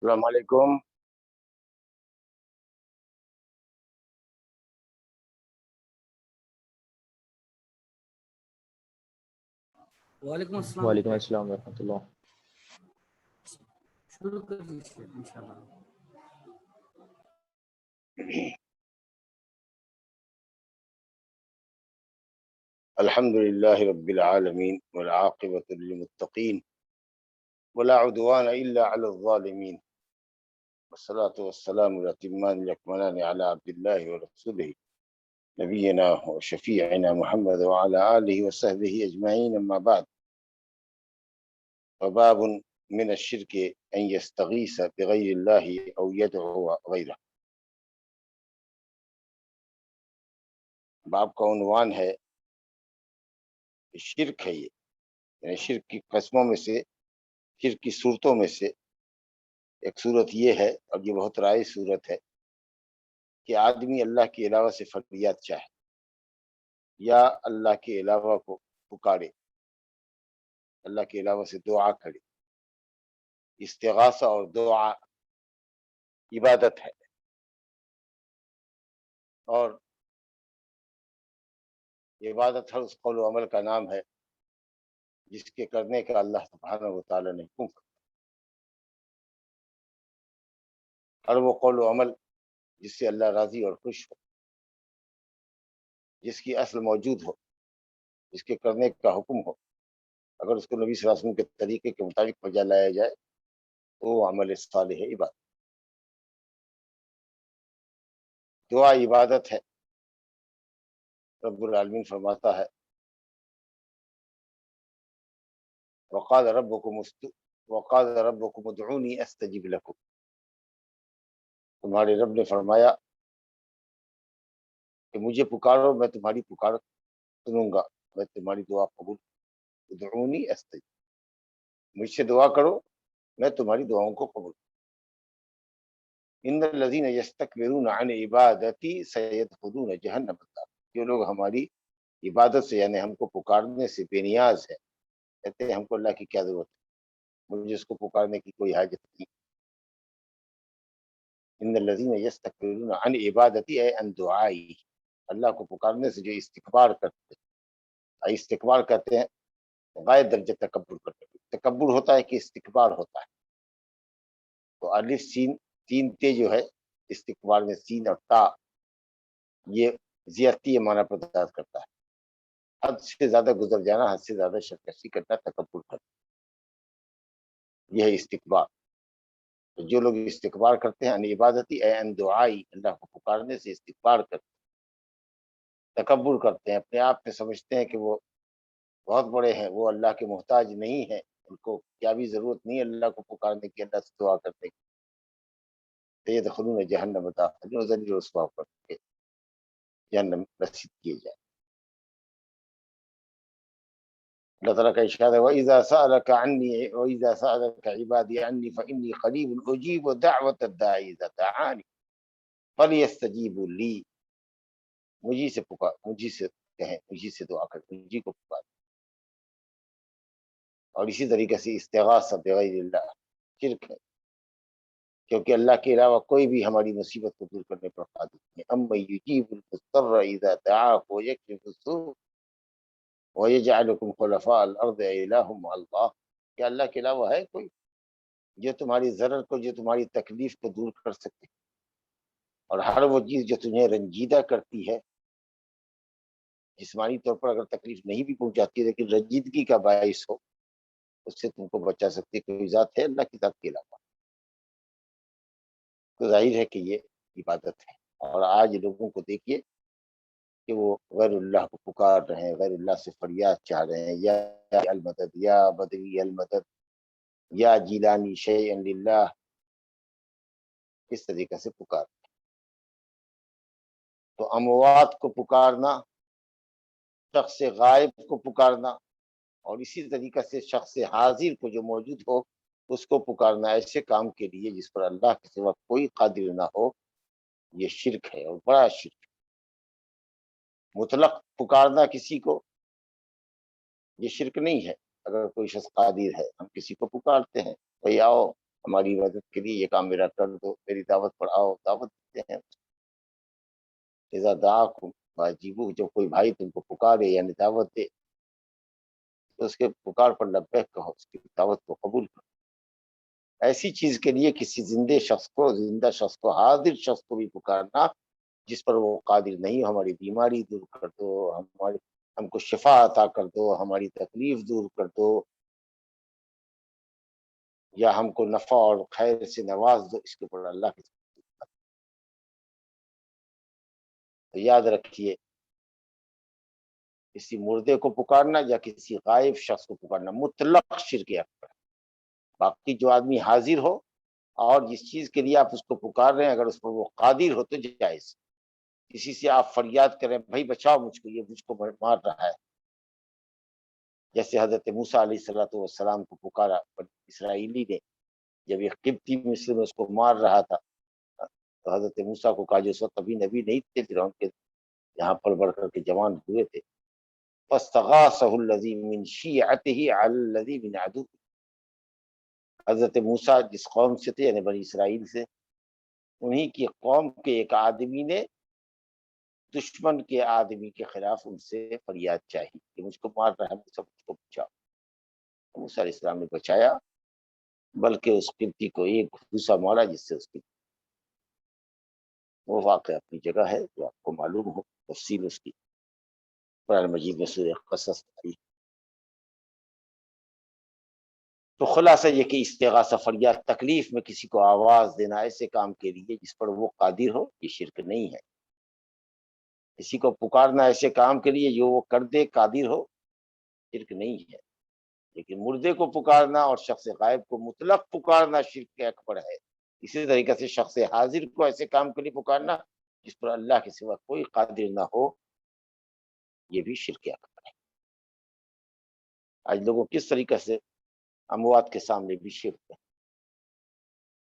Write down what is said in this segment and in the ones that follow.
السلام علیکم۔ وعلیکم السلام۔ وعلیکم السلام ورحمۃ اللہ۔ شروع کر دیجیے انشاءاللہ۔ الحمد للہ رب العالمین والعاقبۃ للمتقین ولا عدوان الا علی الظالمین والصلاة والسلام الاتمان الاکملان علی عبد اللہ ورسولہ نبینا وشفیعنا محمد وعلى آلہ وصحبہ اجمعین، اما بعد، فباب من الشرک ان یستغیث بغیر اللہ او یدعو غیرہ۔ باب کا عنوان ہے شرک ہے، یہ یعنی شرک کی قسموں میں سے، شرک کی صورتوں میں سے ایک صورت یہ ہے، اور یہ بہت رائج صورت ہے، کہ آدمی اللہ کے علاوہ سے فریاد چاہے یا اللہ کے علاوہ کو پکارے، اللہ کے علاوہ سے دعا کرے۔ استغاثہ اور دعا عبادت ہے، اور عبادت ہر اس قول و عمل کا نام ہے جس کے کرنے کا اللہ سبحانہ و تعالیٰ نے حکم کیا۔ ہر وہ قول و عمل جس سے اللہ راضی اور خوش ہو، جس کی اصل موجود ہو، جس کے کرنے کا حکم ہو، اگر اس کو نبی صلی اللہ علیہ وسلم کے طریقے کے مطابق بجا لایا جائے تو وہ عمل صالح عبادت۔ دعا عبادت ہے۔ رب العالمین فرماتا ہے وقال ربکم ادعونی استجب لکم، تمہارے رب نے فرمایا کہ مجھے پکارو، میں تمہاری پکار سنوں گا، میں تمہاری دعا قبول، ادعونی استجب، مجھ سے دعا کرو، میں تمہاری دعاؤں کو قبول۔ ان الذین یستکبرون عن عبادتی سیدخلون جہنم الدار، جو لوگ ہماری عبادت سے یعنی ہم کو پکارنے سے بے نیاز ہے، کہتے ہیں ہم کو اللہ کی کیا ضرورت ہے، مجھے اس کو پکارنے کی کوئی حاجت نہیں۔ ان الذین یستکبرون عن عبادتی اے عن دعائی، اللہ کو پکارنے سے جو استکبار کرتے ہیں، استکبار کہتے ہیں غائب درجہ تکبر کرتے ہیں، تکبر ہوتا ہے کہ استکبار ہوتا ہے، تو الف سین تین تے جو ہے استکبار میں سین اور تا، یہ زیادتی معنی پرداز کرتا ہے، حد سے زیادہ گزر جانا، حد سے زیادہ سرکشی کرنا، تکبر کرنا، یہ ہے استکبار۔ تو جو لوگ استکبار کرتے ہیں ان عبادتی اے ان دعائی، اللہ کو پکارنے سے استکبار کرتے ہیں، تکبر کرتے ہیں، اپنے آپ میں سمجھتے ہیں کہ وہ بہت بڑے ہیں، وہ اللہ کے محتاج نہیں ہیں، ان کو کیا بھی ضرورت نہیں اللہ کو پکارنے کی، اللہ سے دعا کرنے کی، سیدخلون جہنم داخلون، ذلیل و رسوا کر کے جہنم رسید کیے جائے۔ اللہ تعالیٰ کا ارشاد ہے وَإِذَا سَأَلَكَ عَنِّي وَإِذَا سَأَلَكَ عِبَادِي عَنِّي فَإِنِّي قَرِيبٌ أُجِيبُ دَعْوَةَ الدَّاعِ إِذَا دَعَانِ فَلْيَسْتَجِيبُوا لِي، مجھے سے پکار، مجھے سے کہیں، مجھے سے دعا کریں، مجھے کو پکار۔ اور اسی طریقے سے استغاثہ بغیر اللہ شرک ہے، کیونکہ اللہ کے علاوہ کوئی بھی ہماری مصیبت کو دور کرنے پر قادر نہیں۔ اَمَّن يُجِيبُ الْمُضْطَرَّ إِذَا دَعَاهُ وَيَكْشِفُ السُّوءَ وَيَجْعَلُكُمْ خُلَفَاءَ الْأَرْضِ أَإِلَٰهٌ مَّعَ اللَّهِ، کیا اللہ کے علاوہ ہے کوئی جو تمہاری ضرر کو، جو تمہاری تکلیف کو دور کر سکتے، اور ہر وہ چیز جو تمہیں رنجیدہ کرتی ہے، جسمانی طور پر اگر تکلیف نہیں بھی پہنچاتی لیکن رنجیدگی کا باعث ہو، اس سے تم کو بچا سکتی کوئی ذات ہے اللہ کی ذات کے علاوہ؟ تو ظاہر ہے کہ یہ عبادت ہے۔ اور آج لوگوں کو دیکھیے کہ وہ غیر اللہ کو پکار رہے ہیں، غیر اللہ سے فریاد چاہ رہے ہیں، یا المدد، یا بدوی المدد، یا جیلانی شیئا للہ، اس طریقے سے پکار۔ تو اموات کو پکارنا، شخص غائب کو پکارنا، اور اسی طریقے سے شخص حاضر کو جو موجود ہو اس کو پکارنا ایسے کام کے لیے جس پر اللہ کے سوا کوئی قادر نہ ہو، یہ شرک ہے، اور بڑا شرک۔ مطلق پکارنا کسی کو یہ شرک نہیں ہے، اگر کوئی شخص قادر ہے، ہم کسی کو پکارتے ہیں بھئی آؤ ہماری مدد کے لیے یہ کام میرا کر دو، میری دعوت پڑھاؤ، دعوت دیتے ہیں۔ اذا دعاکم فاجیبوہ، جب کوئی بھائی تم کو پکارے یعنی دعوت دے تو اس کے پکار پر لبیک کہو، اس کی دعوت کو قبول کرو۔ ایسی چیز کے لیے کسی زندہ شخص کو حاضر شخص کو بھی پکارنا جس پر وہ قادر نہیں ہو، ہماری بیماری دور کر دو، ہم کو شفا عطا کر دو، ہماری تکلیف دور کر دو، یا ہم کو نفع اور خیر سے نواز دو، اس کے اوپر اللہ کی تو یاد رکھیے، کسی مردے کو پکارنا یا کسی غائب شخص کو پکارنا مطلق شرک اکبر ہے۔ باقی جو آدمی حاضر ہو اور جس چیز کے لیے آپ اس کو پکار رہے ہیں اگر اس پر وہ قادر ہو تو جائز۔ کسی سے آپ فریاد کریں بھائی بچاؤ مجھ کو، یہ مجھ کو مار رہا ہے، جیسے حضرت موسیٰ علیہ السلام کو پکارا اسرائیلی نے، جب ایک قبطی مسلم اس کو مار رہا تھا تو حضرت موسیٰ کو کہا، جو اس وقت ابھی نبی نہیں تھے، فرعون کے یہاں پر بڑھ کر کے جوان ہوئے تھے، فاستغاثه الذی من شیعته علی الذی من عدو، حضرت موسیٰ جس قوم سے تھے یعنی بنی اسرائیل سے، انہی کی قوم کے ایک آدمی نے دشمن کے آدمی کے خلاف ان سے فریاد چاہی کہ مجھ کو مار رہا ہے، مجھ کو بچاؤ۔ موسیٰ علیہ السلام نے بچایا، بلکہ اس قبطی کو ایک گھوسا مارا جس سے اس کی، وہ واقعہ اپنی جگہ ہے جو آپ کو معلوم ہو تفصیل اس کی، قرآن مجید میں سورہ قصص آئی۔ تو خلاصہ یہ کہ استغاثہ فریاد تکلیف میں کسی کو آواز دینا ایسے کام کے لیے جس پر وہ قادر ہو، یہ شرک نہیں ہے۔ کسی کو پکارنا ایسے کام کے لیے جو وہ کر دے قادر ہو، شرک نہیں ہے۔ لیکن مردے کو پکارنا اور شخص غائب کو مطلق پکارنا شرک اکبر ہے۔ اسی طریقے سے شخص حاضر کو ایسے کام کے لیے پکارنا جس پر اللہ کے سوا کوئی قادر نہ ہو، یہ بھی شرک اکبر ہے۔ آج لوگوں کس طریقے سے اموات کے سامنے بھی شرک ہے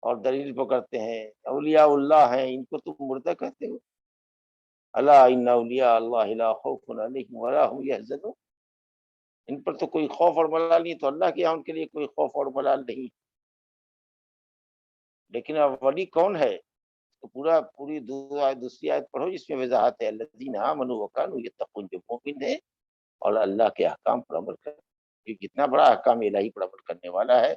اور دلیل پکڑتے ہیں اولیاء اللہ ہیں، ان کو تم مردہ کہتے ہو، الا ان اولیاء اللہ لا خوف علیہم ولا هم يحزنون، ان پر تو کوئی خوف اور ملال نہیں، تو اللہ کے یہاں ان کے لیے کوئی خوف اور ملال نہیں۔ لیکن اب ولی کون ہے؟ تو پوری دوسری آیت پڑھو جس میں وضاحت ہے، الذین آمنوا وکانوا یتقون، جو مومن ہے اور اللہ کے احکام پر عمل کرتے ہیں، کیونکہ جتنا بڑا احکام الہی پر عمل کرنے والا ہے،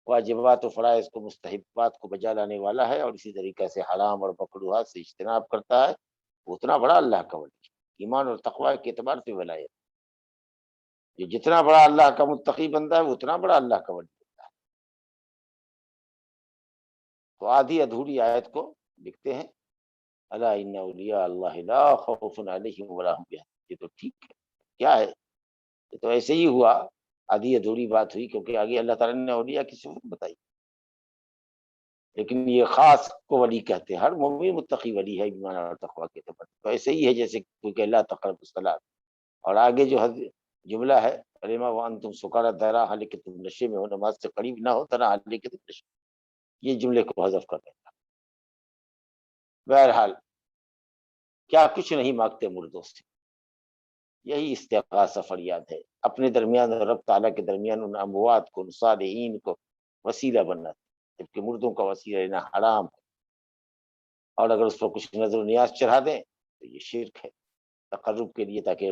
واجبات و فرائض کو مستحبات کو بجا لانے والا ہے، اور اسی طریقے سے حرام اور مکروہات سے اجتناب کرتا ہے، اتنا بڑا اللہ کا ولی ہے۔ ایمان اور تقوی کے اعتبار سے ولایت، یہ جتنا بڑا اللہ کا متقی بندہ ہے وہ اتنا بڑا اللہ کا ولی بندہ ہے۔ تو آدھی ادھوری آیت کو لکھتے ہیں الا ان اولیاء اللہ لا خوف علیہم ولا هم يحزنون، یہ تو ٹھیک ہے، کیا ہے، یہ تو ایسے ہی ہوا، آدھی ادھوری بات ہوئی، کیونکہ آگے اللہ تعالیٰ نے اولیاء کی صفت بتائی، لیکن یہ خاص کو ولی کہتے ہیں، ہر مومن متقی ولی ہے ایمان اور تقوی کے اعتبار سے۔ تو ایسے ہی ہے جیسے کوئی کہ لا تقربوا الصلاۃ، اور آگے جو جملہ ہے کلمہ وانتم سکارا درا، حالانکہ تم نشے میں ہو، نماز سے قریب نہ ہو ترا، حالانکہ تم نشے، یہ جملے کو حذف کر دینا۔ بہرحال کیا کچھ نہیں مانگتے مردوں سے، یہی استغاثہ فریاد ہے، اپنے درمیان اور رب تعالیٰ کے درمیان ان اموات کو، ان صالحین کو وسیلہ بننا، جبکہ مردوں کا وسیلہ لینا حرام ہے، اور اگر اس پر کچھ نظر و نیاز چڑھا دیں تو یہ شرک ہے، تقرب کے لیے تاکہ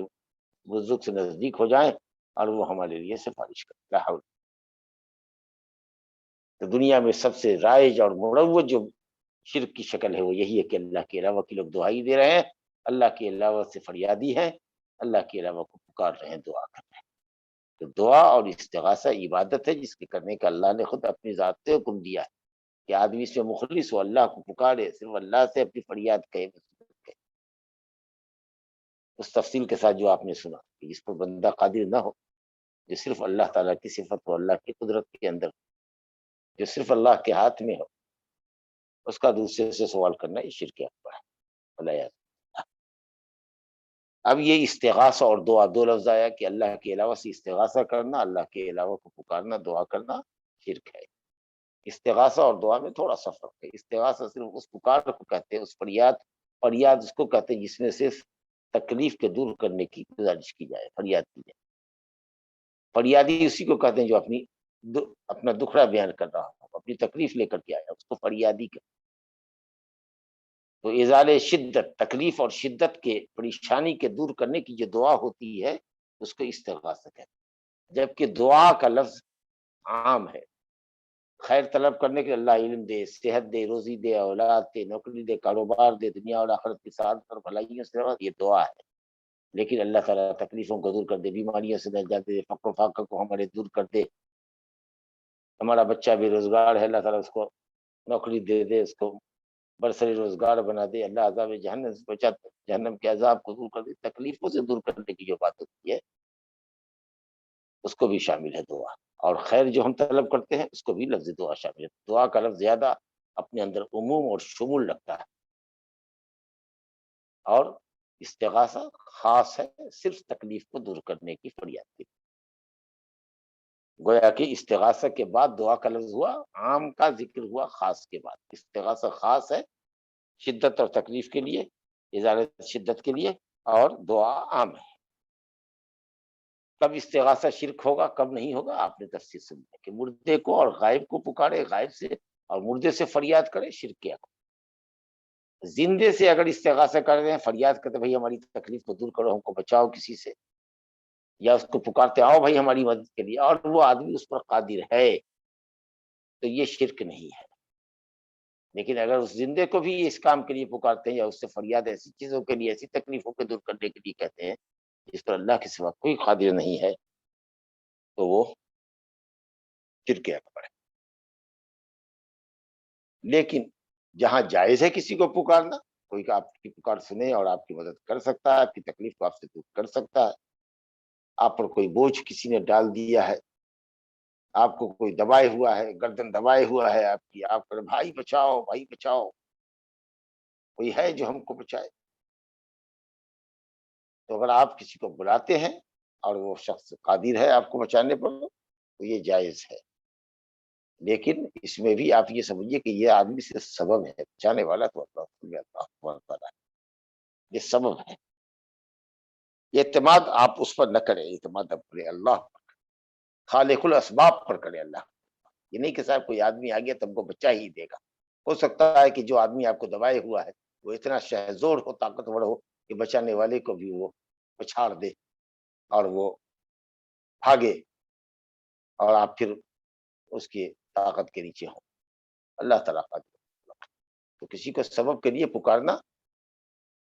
بزرگ سے نزدیک ہو جائیں اور وہ ہمارے لیے سفارش کریں۔ لا حول۔ تو دنیا میں سب سے رائج اور مروج جو شرک کی شکل ہے وہ یہی ہے کہ اللہ کے علاوہ کے لوگ دعائی دے رہے ہیں، اللہ کے علاوہ سے فریادی ہیں، اللہ کے علاوہ کو پکار رہے ہیں، دعا کر رہے ہیں۔ تو دعا اور استغاثہ عبادت ہے جس کے کرنے کا اللہ نے خود اپنی ذات سے حکم دیا ہے کہ آدمی اس میں مخلص ہو، اللہ کو پکارے، صرف اللہ سے اپنی فریاد کہے، اس تفصیل کے ساتھ جو آپ نے سنا کہ جس پر بندہ قادر نہ ہو، جو صرف اللہ تعالیٰ کی صفت ہو، اللہ کی قدرت کے اندر، جو صرف اللہ کے ہاتھ میں ہو، اس کا دوسرے سے سوال کرنا یہ شرک اکبر ہے۔ اللہ یاد۔ اب یہ استغاثہ اور دعا دو لفظ آیا کہ اللہ کے علاوہ سے استغاثہ کرنا، اللہ کے علاوہ کو پکارنا، دعا کرنا شرک ہے۔ استغاثہ اور دعا میں تھوڑا سا فرق ہے۔ استغاثہ صرف اس پکار کو کہتے ہیں، اس فریاد اس کو کہتے ہیں جس میں صرف تکلیف کے دور کرنے کی گزارش کی جائے، فریاد کی جائے۔ فریادی اسی کو کہتے ہیں جو اپنا دکھڑا بیان کر رہا ہو، اپنی تکلیف لے کر کے آیا، اس کو فریادی کہتے ہیں۔ تو ازالے شدت، تکلیف اور شدت کے پریشانی کے دور کرنے کی جو دعا ہوتی ہے اس کو استغاثہ کہتے ہیں، جبکہ دعا کا لفظ عام ہے۔ خیر طلب کرنے کے اللہ علم دے، صحت دے، روزی دے، اولاد دے، نوکری دے، کاروبار دے، دنیا اور آخرت کی سعادت اور بھلائیوں سے نواز، یہ دعا ہے۔ لیکن اللہ تعالیٰ تکلیفوں کو دور کر دے، بیماریوں سے نجات دے، فقر و فاقہ کو ہمارے دور کر دے، ہمارا بچہ بے روزگار ہے، اللہ تعالیٰ اس کو نوکری دے دے، اس کو برسری روزگار بنا دے، اللہ عذاب جہنم سے بچا دے، جہنم کے عذاب کو دور کر دے، تکلیفوں سے دور کرنے کی جو بات ہوتی ہے اس کو بھی شامل ہے دعا۔ اور خیر جو ہم طلب کرتے ہیں اس کو بھی لفظ دعا شامل ہے۔ دعا کا لفظ زیادہ اپنے اندر عموم اور شمول رکھتا ہے، اور استغاثہ خاص ہے، صرف تکلیف کو دور کرنے کی فریاد کی۔ گویا کہ استغاثہ کے بعد دعا کا لفظ ہوا، عام کا ذکر ہوا خاص کے بعد۔ استغاثہ خاص ہے شدت اور تکلیف کے لیے، ازالت شدت کے لیے، اور دعا عام ہے۔ کب استغاثہ شرک ہوگا کب نہیں ہوگا آپ نے تفسیر سنی کہ مردے کو اور غائب کو پکارے، غائب سے اور مردے سے فریاد کرے، شرک کیا۔ زندے سے اگر استغاثہ کر رہے ہیں، فریاد کرتے بھائی ہماری تکلیف کو دور کرو، ہم کو بچاؤ کسی سے، یا اس کو پکارتے آؤ بھائی ہماری مدد کے لیے، اور وہ آدمی اس پر قادر ہے، تو یہ شرک نہیں ہے۔ لیکن اگر اس زندے کو بھی اس کام کے لیے پکارتے ہیں یا اس سے فریاد ایسی چیزوں کے لیے، ایسی تکلیفوں کو دور کرنے کے لیے کہتے ہیں جس پر اللہ کے سوا کوئی قادر نہیں ہے، تو وہ شرک اکبر ہے۔ لیکن جہاں جائز ہے کسی کو پکارنا، کوئی آپ کی پکار سنے اور آپ کی مدد کر سکتا ہے، آپ کی تکلیف کو آپ سے دور کر سکتا ہے، آپ پر کوئی بوجھ کسی نے ڈال دیا ہے، آپ کو کوئی دبائے ہوا ہے، گردن دبائے ہوا ہے آپ کی، آپ پر بھائی بچاؤ بھائی بچاؤ، کوئی ہے جو ہم کو بچائے، تو اگر آپ کسی کو بلاتے ہیں اور وہ شخص قادر ہے آپ کو بچانے پر، تو یہ جائز ہے۔ لیکن اس میں بھی آپ یہ سمجھیے کہ یہ آدمی صرف سبب ہے، بچانے والا تو اللہ تعالیٰ ہے، یہ سبب ہے۔ اعتماد آپ اس پر نہ کریں، اعتماد آپ کریں اللہ پر، خالق الاسباب پر کریں اللہ۔ یہ نہیں کہ صاحب کوئی آدمی آ گیا تم کو بچا ہی دے گا۔ ہو سکتا ہے کہ جو آدمی آپ کو دبائے ہوا ہے وہ اتنا شہزور ہو، طاقتور ہو کہ بچانے والے کو بھی وہ پچھاڑ دے اور وہ بھاگے، اور آپ پھر اس کی طاقت کے نیچے ہوں۔ اللہ تعالیٰ قادر۔ تو کسی کو سبب کے لیے پکارنا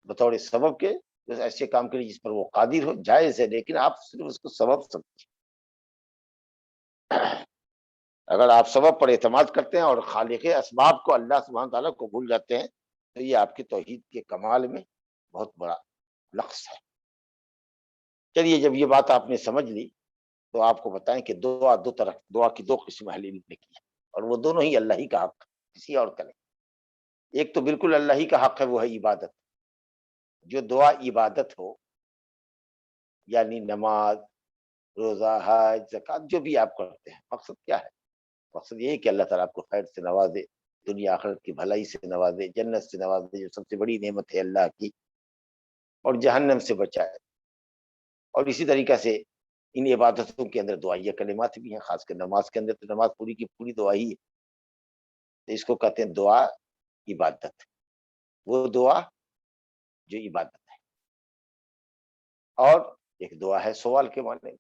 بطور سبب کے، ایسے کام کے لیے جس پر وہ قادر ہو، جائز ہے، لیکن آپ صرف اس کو سبب سمجھیں۔ اگر آپ سبب پر اعتماد کرتے ہیں اور خالق اسباب کو اللہ سبحانہ تعالیٰ کو بھول جاتے ہیں، تو یہ آپ کی توحید کے کمال میں بہت بڑا نقص ہے۔ چلیے جب یہ بات آپ نے سمجھ لی تو آپ کو بتائیں کہ دعا دو طرح، دعا کی دو قسم اہل علم نے کی ہے، اور وہ دونوں ہی اللہ ہی کا حق، کسی اور کا نہیں۔ ایک تو بالکل اللہ ہی کا حق ہے، وہ ہے عبادت۔ جو دعا عبادت ہو، یعنی نماز، روزہ، حج، زکات، جو بھی آپ کرتے ہیں، مقصد کیا ہے؟ مقصد یہ ہے کہ اللہ تعالیٰ آپ کو خیر سے نوازے، دنیا آخرت کی بھلائی سے نوازے، جنت سے نوازے جو سب سے بڑی نعمت ہے اللہ کی، اور جہنم سے بچائے۔ اور اسی طریقہ سے ان عبادتوں کے اندر دعائیہ کلمات بھی ہیں، خاص کر نماز کے اندر تو نماز پوری کی پوری دعا ہی ہے، تو اس کو کہتے ہیں دعا عبادت، وہ دعا جو عبادت ہے۔ اور ایک دعا ہے سوال کے معنی میں،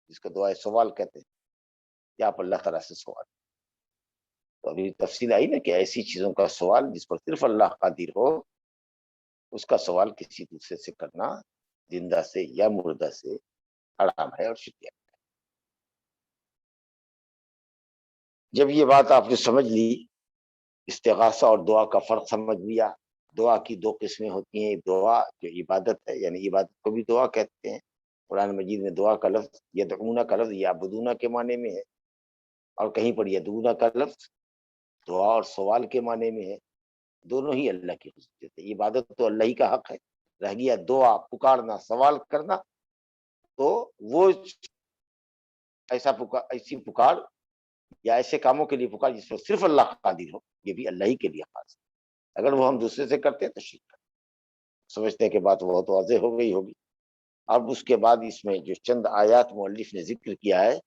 جس کو دعا سوال کہتے ہیں، کہ آپ اللہ تعالیٰ سے سوال۔ تو ابھی تفصیل آئی نا کہ ایسی چیزوں کا سوال جس پر صرف اللہ قادر ہو، اس کا سوال کسی دوسرے سے کرنا، زندہ سے یا مردہ سے، حرام ہے اور شرک ہے۔ جب یہ بات آپ نے سمجھ لی، استغاثہ اور دعا کا فرق سمجھ لیا، دعا کی دو قسمیں ہوتی ہیں، دعا جو عبادت ہے، یعنی عبادت کو بھی دعا کہتے ہیں، قرآن مجید میں دعا کا لفظ یدعون کا لفظ یعبدون کے معنی میں ہے، اور کہیں پر یدعون کا لفظ دعا اور سوال کے معنی میں ہے۔ دونوں ہی اللہ کی خصوصیت ہے۔ عبادت تو اللہ ہی کا حق ہے، رہ گیا دعا، پکارنا، سوال کرنا، تو وہ ایسی پکار یا ایسے کاموں کے لیے پکار جس پر صرف اللہ قادر ہو، یہ بھی اللہ ہی کے لیے خاص ہے۔ اگر وہ ہم دوسرے سے کرتے ہیں تو شرک ہے۔ سمجھتے ہیں کہ بات بہت واضح ہو گئی ہوگی۔ اب اس کے بعد اس میں جو چند آیات مؤلف نے ذکر کیا ہے،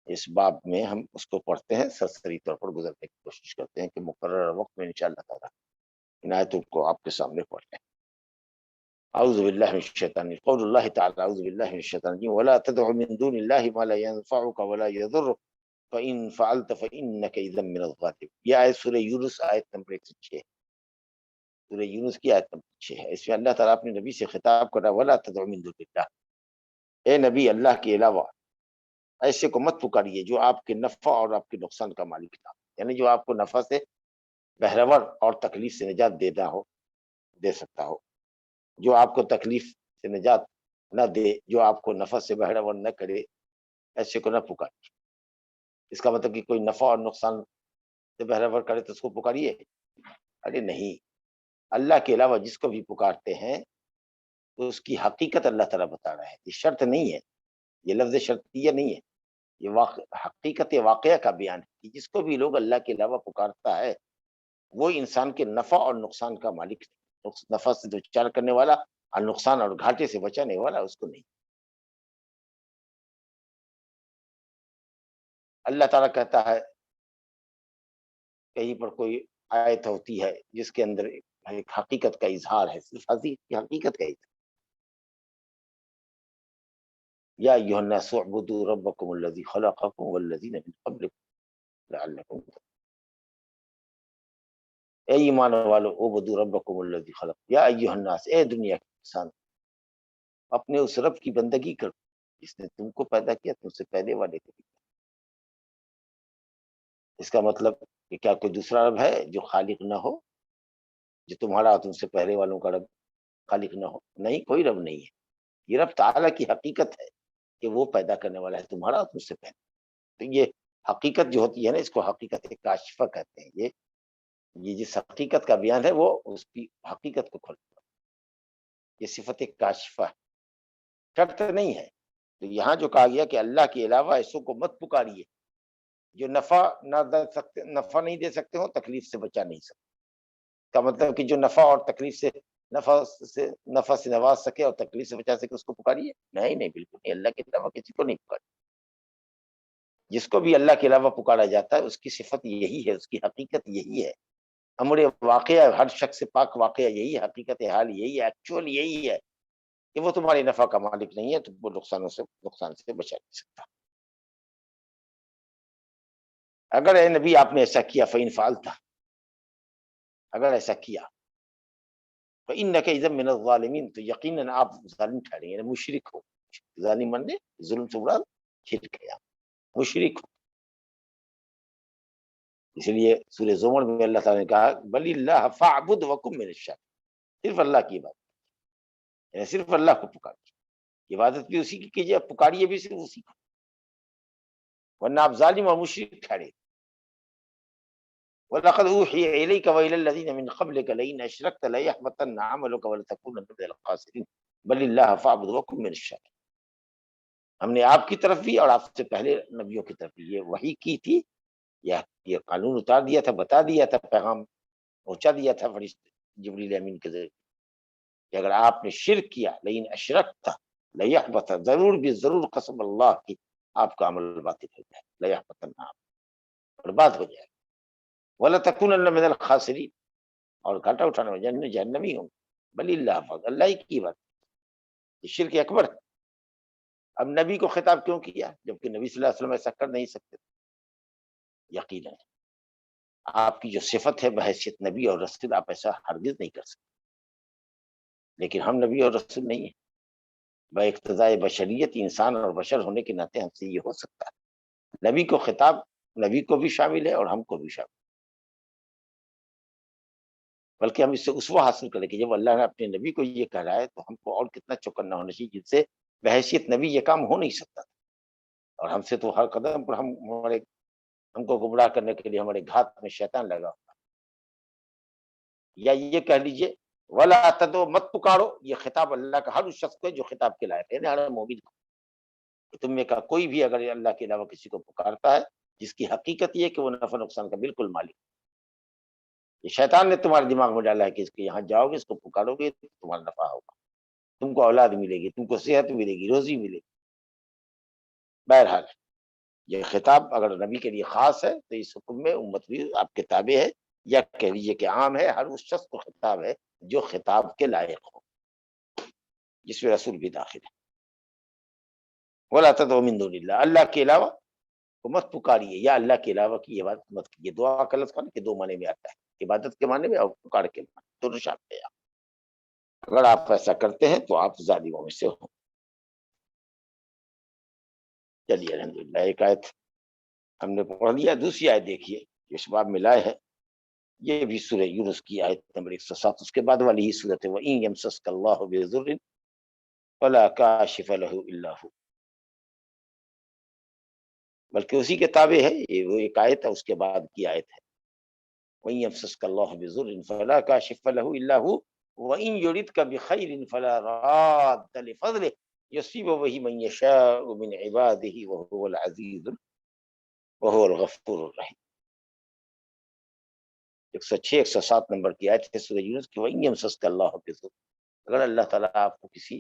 اس باب میں ہم اس کو پڑھتے ہیں، سرسری طور پر گزرنے کی کوشش کرتے ہیں کہ مقررہ وقت میں انشاءاللہ تعالیٰ ان آیتوں کو آپ کے سامنے پڑھ لیں۔ اعوذ باللہ من الشیطان الرجیم، قول اللہ تعالی اعوذ باللہ من الشیطان الرجیم ولا تدع من دون اللہ ما لا ينفعك ولا يضرك فإن فعلت فإنك إذا من الظالمين۔ یہ آیت سورہ یونس آیت نمبر 106 ہے، سورہ یونس کی آیت نمبر 6 ہے۔ اس میں اللہ تعالیٰ اپنے نبی سے خطاب کر رہا ہے، ولا تدع من دون اللہ، اے نبی اللہ کے علاوہ ایسے کو مت پکاریے جو آپ کے نفع اور آپ کے نقصان کا مالک نہ ہو، یعنی جو آپ کو نفع سے بہرور اور تکلیف سے نجات دینا ہو، دے سکتا ہو، جو آپ کو تکلیف سے نجات نہ دے، جو آپ کو نفع سے بہرور نہ کرے، ایسے کو نہ پکاریے۔ اس کا مطلب کہ کوئی نفع اور نقصان سے بہرور کرے تو اس کو پکاریے؟ ارے نہیں، اللہ کے علاوہ جس کو بھی پکارتے ہیں تو اس کی حقیقت اللہ تعالیٰ بتا رہا ہے، یہ شرط نہیں ہے، یہ لفظ شرطیہ نہیں ہے، یہ حقیقت واقعہ کا بیان ہے کہ جس کو بھی لوگ اللہ کے علاوہ پکارتا ہے وہ انسان کے نفع اور نقصان کا مالک نہیں، نفع سے دوچار کرنے والا اور نقصان اور گھاٹے سے بچانے والا اس کو نہیں۔ اللہ تعالیٰ کہتا ہے، کہیں پر کوئی آیت ہوتی ہے جس کے اندر ایک حقیقت کا اظہار ہے، صرف حقیقت کا اظہار، یا ایھا الناس اعبدوا ربکم الذی خلقکم والذین من قبلکم لعلکم تتقون۔ اے ایمان والو اعبدوا ربکم الذی خلق، یا ایھا الناس، اے دنیا کے انسان، اپنے اس رب کی بندگی کرو جس نے تم کو پیدا کیا، تم سے پہلے والے کو بھی۔ اس کا مطلب کہ کیا کوئی دوسرا رب ہے جو خالق نہ ہو، جو تمہارا اور تم سے پہلے والوں کا رب خالق نہ ہو؟ نہیں، کوئی رب نہیں ہے، یہ رب تعالیٰ کی حقیقت ہے کہ وہ پیدا کرنے والا ہے تمہارا اور تم سے پہلے۔ تو یہ حقیقت جو ہوتی ہے نا، اس کو حقیقت کاشفہ کہتے ہیں۔ یہ جس حقیقت کا بیان ہے وہ اس کی حقیقت کو کھولتا ہے، یہ صفت کاشفہ ہے، شرط نہیں ہے۔ تو یہاں جو کہا گیا کہ اللہ کے علاوہ ایسوں کو مت پکاریے جو نفع نہیں دے سکتے ہو، تکلیف سے بچا نہیں سکتے۔ کا مطلب کہ جو نفع اور تکلیف سے نفع سے نواز سکے اور تکلیف سے بچا سکے اس کو پکاریے؟ نہیں، بالکل نہیں، اللہ کے علاوہ کسی کو نہیں پکاریے۔ جس کو بھی اللہ کے علاوہ پکارا جاتا ہے اس کی صفت یہی ہے، اس کی حقیقت یہی ہے، امر واقعہ، ہر شخص سے پاک واقعہ یہی ہے، حقیقت حال یہی ہے، ایکچوئل یہی ہے کہ وہ تمہارے نفع کا مالک نہیں ہے، تو وہ نقصان سے بچا نہیں سکتا۔ اگر اے نبی آپ نے ایسا کیا، فَإِن فَعَلْتَ، اگر ایسا کیا، فَإِنَّكَ إِذًا مِّنَ الظَّالِمِينَ، تو یقیناً آپ ظالم ٹھہریں، یعنی مشرک ہو۔ ظالم ماننے ظلم سے مراد شرک ہے، مشرک ہو۔ اس لیے سورہ زمر میں اللہ تعالیٰ نے کہا بل اللہ فاعبد وکن من الشاکرین، صرف اللہ کی عبادت، یعنی صرف اللہ کو پکاریے، عبادت بھی اسی کی کیجیے، پکاریے بھی صرف اسی کو، ورنہ آپ ظالم اور مشرک ٹھہرے۔ وَلَقَدْ أُوحِيَ إِلَيْكَ وَإِلَى الَّذِينَ مِنْ قَبْلِكَ لَئِنْ أَشْرَكْتَ لَيَحْبَطَنَّ عَمَلُكَ وَلَتَكُونَنَّ مِنَ الْخَاسِرِينَ بَلِ اللَّهَ فَاعْبُدْ وَكُن مِّنَ الشَّاكِرِينَ۔ ہم نے آپ کی طرف بھی اور آپ سے پہلے نبیوں کی طرف بھی یہ وحی کی تھی، یہ قانون اتار دیا تھا، بتا دیا تھا، پیغام پہنچا دیا تھا فرشتے جبریل امین کے ذریعے کہ اگر آپ نے شرک کیا، لئن اشرکت لیحبطن، ضرور بھی ضرور قسم اللہ کی آپ کا عمل باطل ہو جائے، لیحبطن، برباد ہو جائے، وَلَتَكُونَنَّ مِنَ الْخَاسِرِينَ، اور گھاٹا اٹھانے والے جہنمی ہوں۔ بل اللہ فضل، اللہ ہی کی بات، یہ شرک اکبر ہے۔ اب نبی کو خطاب کیوں کیا جبکہ نبی صلی اللہ علیہ وسلم ایسا کر نہیں سکتے؟ یقیناً آپ کی جو صفت ہے بحیثیت نبی اور رسول، آپ ایسا ہرگز نہیں کر سکتے، لیکن ہم نبی اور رسول نہیں ہیں، باقتضائے بشریت انسان اور بشر ہونے کے ناطے ہم سے یہ ہو سکتا ہے۔ نبی کو خطاب نبی کو بھی شامل ہے اور ہم کو بھی شامل ہے، بلکہ ہم اس سے اسوہ حاصل کریں کہ جب اللہ نے اپنے نبی کو یہ کہہ رہا ہے تو ہم کو اور کتنا چوکنا ہونا چاہیے، جن سے بحیثیت نبی یہ کام ہو نہیں سکتا تھا، اور ہم سے تو ہر قدم پر ہم کو گمراہ کرنے کے لیے ہمارے گھات میں شیطان لگا ہوا۔ یا یہ کہہ لیجئے ولا تدعو، مت پکارو، یہ خطاب اللہ کا ہر اس شخص کو ہے جو خطاب کے لائق ہے، یعنی ہر مومن کو۔ تم میں کا کوئی بھی اگر اللہ کے علاوہ کسی کو پکارتا ہے جس کی حقیقت یہ کہ وہ نفع نقصان کا بالکل مالک، یہ شیطان نے تمہارے دماغ میں ڈالا ہے کہ اس کے یہاں جاؤ گے، اس کو پکارو گے تو تمہارا نفع ہوگا، تم کو اولاد ملے گی، تم کو صحت ملے گی، روزی ملے گی۔ بہرحال یہ خطاب اگر نبی کے لیے خاص ہے تو اس حکم میں امت بھی آپ کے تابع ہے، یا کہہ لیجیے کہ عام ہے، ہر اس شخص کو خطاب ہے جو خطاب کے لائق ہو، جس میں رسول بھی داخل ہے۔ وَلَا تَدْعُوا مِن دُونِ اللَّهِ، اللہ کے علاوہ کو مت پکاریے، یا اللہ کے علاوہ کی عبادت مت کیجیے۔ دعا کا لفظ کے دو معنی میں آتا ہے، عبادت کے معنی میں اور پکار کے معنی، دونوں شامل ہیں۔ اگر آپ ایسا کرتے ہیں تو آپ ظالموں میں سے ہوں۔ چلیے الحمدللہ، ایک آیت ہم نے پڑھ لیا، دوسری آیت دیکھیے جو شباب میں لائے ہے، یہ بھی سورہ یونس کی آیت نمبر 107، اس کے بعد والی ہی صورت ہے، وَإِن يَمْسَسْكَ اللَّهُ بِضُرٍّ فَلَا كَاشِفَ لَهُ إِلَّا هُوَ، بلکہ اسی کے تابع ہے، یہ وہ ایک آیت ہے، اس کے بعد کی آیت ہے، وَإِن يَمْسَسْكَ اللَّهُ بِضُرٍّ فَلَا كَاشِفَ لَهُ إِلَّا هُوَ وَإِن يُرِدْكَ بِخَيْرٍ فَلَا رَادَّ لِفَضْلِهِ يُصِيبُ بِهِ مَن يَشَاءُ مِنْ عِبَادِهِ وَهُوَ الْعَزِيزُ وَهُوَ الْغَفُورُ الرَّحِيمُ۔ 106 107 نمبر کی آیت ہے سورہ یونس کی، وَإِن يَمْسَسْكَ اللَّهُ بِضُرٍّ، اگر اللہ تعالیٰ آپ کو کسی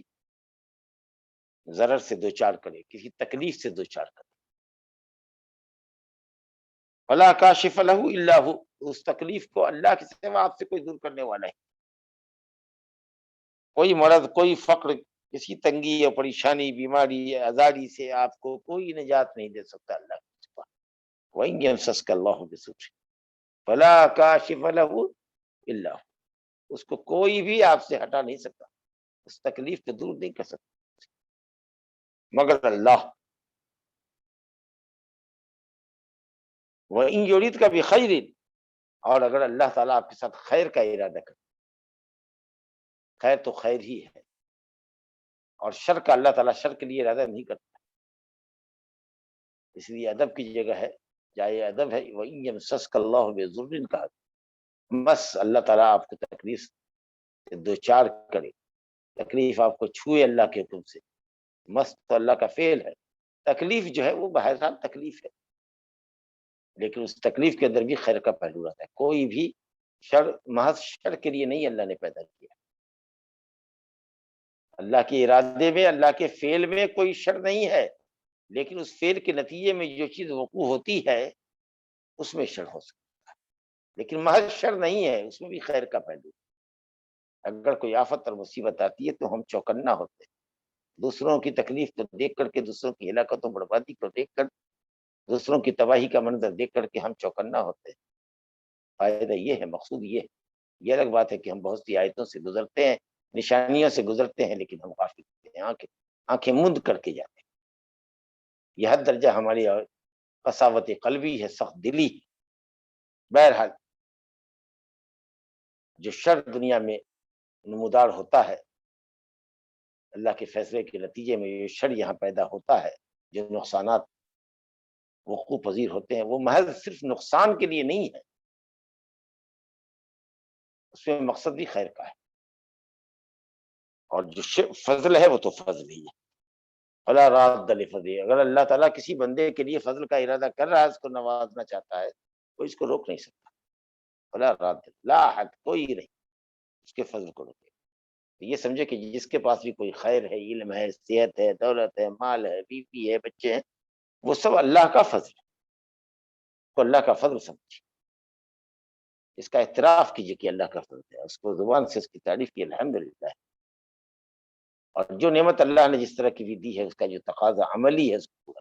ضرر سے دوچار کرے، کسی تکلیف سے دوچار کرے، فَلَا كَاشِفَ لَهُ إِلَّا هُوَ، اس تکلیف کو اللہ کے سوا آپ سے کوئی دور کرنے والا ہے، کوئی مرض، کوئی فقر، کسی تنگی یا پریشانی، بیماری یا آزاری سے آپ کو کوئی نجات نہیں دے سکتا اللہ کے سوا۔ وَإِن يَمْسَسْكَ اللَّهُ بِضُرٍّ فَلَا كَاشِفَ لَهُ إِلَّا هُوَ، اس کو کوئی بھی آپ سے ہٹا نہیں سکتا، اس تکلیف کو دور نہیں کر سکتا مگر اللہ۔ وَإِن يُرِدْكَ بِخَيْرٍ، اور اگر اللہ تعالیٰ آپ کے ساتھ خیر کا ارادہ کرے، خیر تو خیر ہی ہے، اور شر کا اللہ تعالیٰ شر کے لیے ارادہ نہیں کرتا، اس لیے ادب کی جگہ ہے، جائے ادب ہے۔ وَإِن يَمْسَسْكَ اللَّهُ بِضُرٍّ کا بس اللہ تعالیٰ آپ کو تکلیف سے دوچار کرے، تکلیف آپ کو چھوئے اللہ کے حکم سے، مس تو اللہ کا فعل ہے، تکلیف جو ہے وہ بہرحال تکلیف ہے، لیکن اس تکلیف کے اندر بھی خیر کا پہلو رہتا ہے، کوئی بھی شر محض شر کے لیے نہیں اللہ نے پیدا کیا، اللہ کے ارادے میں، اللہ کے فعل میں کوئی شر نہیں ہے، لیکن اس فعل کے نتیجے میں جو چیز وقوع ہوتی ہے اس میں شر ہو سکتا ہے، لیکن محض شر نہیں ہے، اس میں بھی خیر کا پہلو ہے۔ اگر کوئی آفت اور مصیبت آتی ہے تو ہم چوکنا ہوتے ہیں، دوسروں کی تکلیف کو دیکھ کر کے، دوسروں کی ہلاکت و بربادی کو دیکھ کر، دوسروں کی تباہی کا منظر دیکھ کر کے ہم چوکنا ہوتے ہیں۔ فائدہ یہ ہے، مقصود یہ ہے۔ یہ الگ بات ہے کہ ہم بہت سی آیتوں سے گزرتے ہیں، نشانیوں سے گزرتے ہیں، لیکن ہم غافل ہوتے ہیں، آنکھیں مند کر کے جاتے ہیں۔ یہ حد درجہ ہماری قساوت قلبی ہے، سخت دلی۔ بہرحال جو شر دنیا میں نمودار ہوتا ہے، اللہ کے فیصلے کے نتیجے میں جو شر یہاں پیدا ہوتا ہے، جو نقصانات وقوع پذیر ہوتے ہیں، وہ محض صرف نقصان کے لیے نہیں ہے، اس میں مقصد بھی خیر کا ہے، اور جو فضل ہے وہ تو فضل ہی ہے۔ فلا راد لفضلہ، اگر اللہ تعالیٰ کسی بندے کے لیے فضل کا ارادہ کر رہا ہے، اس کو نوازنا چاہتا ہے، کوئی اس کو روک نہیں سکتا۔ فلا راد، لا حد، کوئی نہیں اس کے فضل کو روکے۔ یہ سمجھے کہ جس کے پاس بھی کوئی خیر ہے، علم ہے، صحت ہے، دولت ہے، مال ہے، بیوی ہے، بچے ہیں، وہ سب اللہ کا فضل ہے، تو اللہ کا فضل سمجھے، اس کا اعتراف کیجئے کہ اللہ کا فضل ہے، اس کو زبان سے اس کی تعریف کی الحمدللہ، اور جو نعمت اللہ نے جس طرح کی بھی دی ہے، اس کا جو تقاضا عملی ہے، اس کو پورا،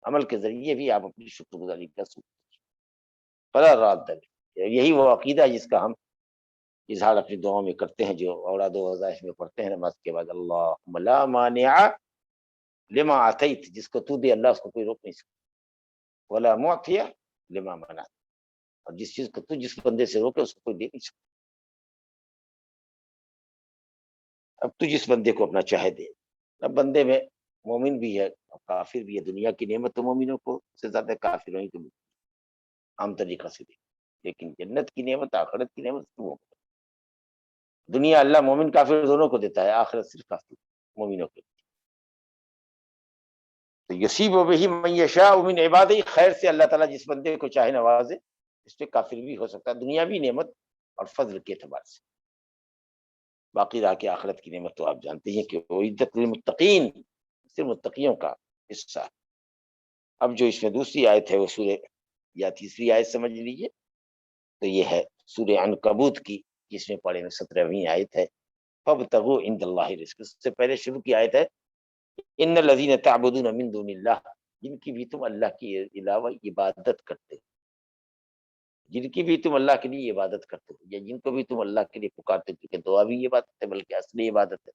عمل کے ذریعے بھی آپ اپنی شکر گزاری کا فلا راد لہ، یہی وہ عقیدہ ہے جس کا ہم اظہار اپنی دعاؤں میں کرتے ہیں، جو اوراد و وظائف میں پڑھتے ہیں نماز کے بعد، اللہم لا مانع لما اعطیت، جس کو تو دے اللہ اس کو کوئی روک نہیں سکتا، ولا معطی لما منعت، اور جس چیز کو تو جس بندے سے روکے اس کو کوئی دے نہیں سکتا۔ اب تو جس بندے کو اپنا چاہے دے، اب بندے میں مومن بھی ہے اور کافر بھی ہے، دنیا کی نعمت تو مومنوں کو سے زیادہ کافروں ہی کو عام طریقہ سے دے، لیکن جنت کی نعمت، آخرت کی نعمت وہ، دنیا اللہ مومن کافر دونوں کو دیتا ہے، آخرت صرف کافر مومنوں کو۔ تو یصیب بہ من یشاء من عبادہ، خیر سے اللہ تعالیٰ جس بندے کو چاہے نوازے، اس پہ کافر بھی ہو سکتا ہے، دنیاوی نعمت اور فضل کے اعتبار سے۔ باقی رہا کہ آخرت کی نعمت تو آپ جانتے ہیں کہ وہ عدت للمتقین، صرف متقیوں کا حصہ ہے۔ اب جو اس میں دوسری آیت ہے وہ سورہ یا تیسری آیت سمجھ لیجیے، تو یہ ہے سورہ عنکبوت کی، جس میں پڑھے میں 17ویں آیت ہے، فابتغوا عند اللہ رزق۔ اس سے پہلے شروع کی آیت ہے ان الذین تعبدون من دون اللہ، جن کی بھی تم اللہ کے علاوہ عبادت کرتے ہو، جن کی بھی تم اللہ کے لیے عبادت کرتے ہو، یا جن کو بھی تم اللہ کے لیے پکارتے ہو، کیونکہ دعا بھی عبادت ہے بلکہ اصلی عبادت ہے،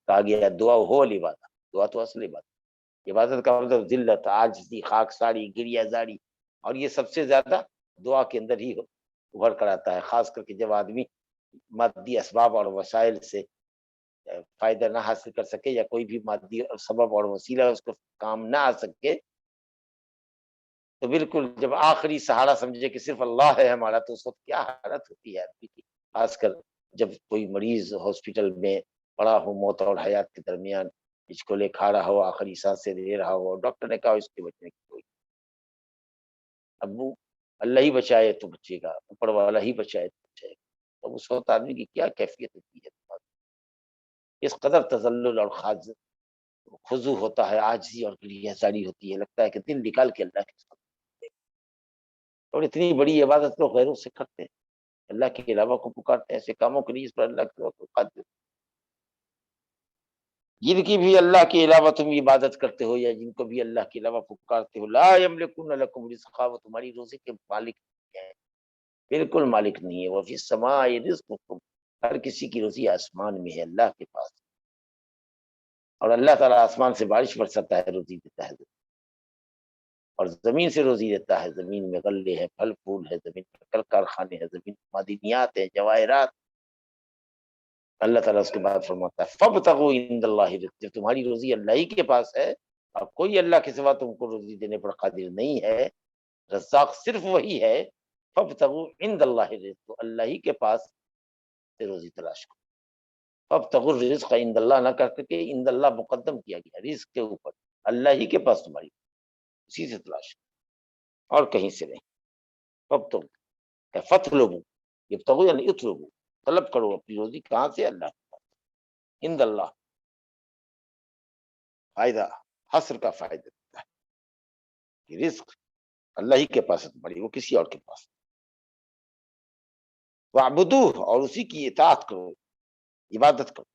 کہا گیا دعا ہو العبادت، دعا تو اصل عبادت، عبادت کا مطلب ذلت، عاجزی، خاک ساری، گریہ زاری، اور یہ سب سے زیادہ دعا کے اندر ہی ابھر کر آتا ہے، خاص کر کے جب آدمی مادی اسباب اور وسائل سے فائدہ نہ حاصل کر سکے، یا کوئی بھی مادی سبب اور وسیلہ اس کو کام نہ آ سکے، تو بالکل جب آخری سہارا سمجھے کہ صرف اللہ ہے ہمارا، تو اس وقت کیا حالت ہوتی ہے آدمی کی، خاص کر جب کوئی مریض ہاسپٹل میں پڑا ہو، موت اور حیات کے درمیان ہچکولے کھا رہا ہو، آخری سانسیں لے رہا ہو، ڈاکٹر نے کہا اس کے بچنے کی کوئی، اب وہ اللہ ہی بچائے تو بچے گا، اوپر والا ہی بچائے تو بچائے گا، تو اس وقت آدمی کی کیا کیفیت ہوتی ہے، اس قدر تذلل اور خضوع ہوتا ہے، عاجزی اور گریہ زاری ہوتی ہے، لگتا ہے کہ دل نکال کے اللہ کے سامنے، اور اتنی بڑی عبادت لوگ غیروں سے کرتے ہیں، اللہ کے علاوہ کو پکارتے ہیں ایسے کاموں کے لیے اس پر اللہ کے علاوہ کو قادر، جن کی بھی اللہ کے علاوہ تم عبادت کرتے ہو، یا جن کو بھی اللہ کے علاوہ پکارتے ہو، لا یملکون لکم رزقا، وہ تمہاری روزی کے مالک نہیں ہے، بالکل مالک نہیں ہے، وفی السماء رزقکم، ہر کسی کی روزی آسمان میں ہے، اللہ کے پاس، اور اللہ تعالیٰ آسمان سے بارش برساتا ہے، روزی دیتا ہے، اور زمین سے روزی دیتا ہے، زمین میں غلے ہیں، پھل پھول ہے، زمین میں کل کارخانے ہیں، زمین میں معدنیات ہیں، جواہرات، اللہ تعالیٰ اس کے بعد فرماتا ہے فابتغوا عند اللہ رزق، جب تمہاری روزی اللہ ہی کے پاس ہے، اور کوئی اللہ کے سوا تم کو روزی دینے پر قادر نہیں ہے، رزاق صرف وہی ہے، فابتغوا عند اللہ رزق، تو اللہ ہی کے پاس سے روزی تلاش کرو، فابتغوا الرزق عند اللہ نہ کر کے عند اللہ مقدم کیا گیا، رزق کے اوپر، اللہ ہی کے پاس تمہاری، اسی سے تلاش کرو اور کہیں سے نہیں، فابتغوا فطلبوا، یبتغوا یعنی اطلبوا، طلب کرو اپنی روزی کہاں سے، اللہ کے پاس، عند اللہ، فائدہ حسر کا فائدہ دیتا ہے کہ رزق اللہ ہی کے پاس ہے تمہاری، وہ کسی اور کے پاس، وعبدوہ، اور اسی کی اطاعت کرو، عبادت کرو،